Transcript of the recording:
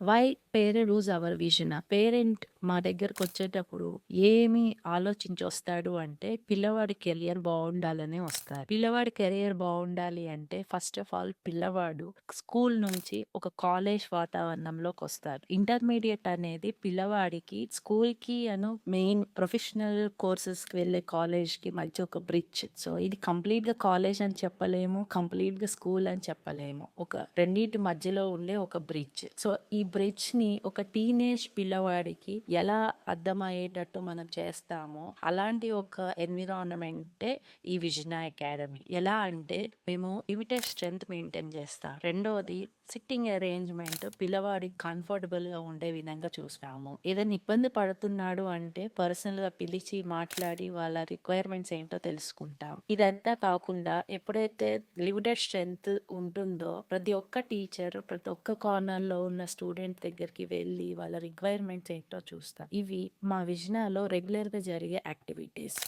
Why parent lose our vision? Parent మా దగ్గరకొచ్చేటప్పుడు ఏమి ఆలోచించి వస్తాడు అంటే, పిల్లవాడి కెరియర్ బావుండాలనే వస్తారు. పిల్లవాడి కెరియర్ బావుండాలి అంటే ఫస్ట్ ఆఫ్ ఆల్ పిల్లవాడు స్కూల్ నుంచి ఒక కాలేజ్ వాతావరణంలోకొస్తారు. ఇంటర్మీడియేట్ అనేది పిల్లవాడికి స్కూల్‌కి మెయిన్ ప్రొఫెషనల్ కోర్సెస్‌కి వెళ్ళే కాలేజ్‌కి మధ్య ఒక బ్రిడ్జ్. సో, ఇది కంప్లీట్‌గా కాలేజ్ అని చెప్పలేము. కంప్లీట్‌గా స్కూల్ అని చెప్పలేము. ఒక రెండిటి మధ్యలో ఉండే ఒక బ్రిడ్జ్. సో, ఈ బ్రిడ్జ్‌ని ఒక టీనేజ్ పిల్లవాడికి ఎలా అర్థమయ్యేటట్టు మనం చేస్తామో, అలాంటి ఒక ఎన్విరాన్మెంటే ఈ విజన అకాడమీ. ఎలా అంటే మేము లిమిటెడ్ స్ట్రెంత్ మెయింటైన్ చేస్తాం. రెండోది సిట్టింగ్ అరేంజ్‌మెంట్ పిల్లవాడికి కంఫర్టబుల్‌గా ఉండే విధంగా చూస్తాము. ఏదైనా ఇబ్బంది పడుతున్నాడు అంటే పర్సనల్‌గా పిలిచి మాట్లాడి వాళ్ళ రిక్వైర్మెంట్స్ ఏంటో తెలుసుకుంటాం. ఇదంతా కాకుండా ఎప్పుడైతే లిమిటెడ్ స్ట్రెంత్ ఉంటుందో ప్రతి ఒక్క టీచర్ ప్రతి ఒక్క కార్నర్‌లో ఉన్న స్టూడెంట్ దగ్గరికి వెళ్ళి వాళ్ళ రిక్వైర్మెంట్స్ ఏంటో చూస్తాం. ఇవి మా విజనాలో రెగ్యులర్‌గా జరిగే యాక్టివిటీస్.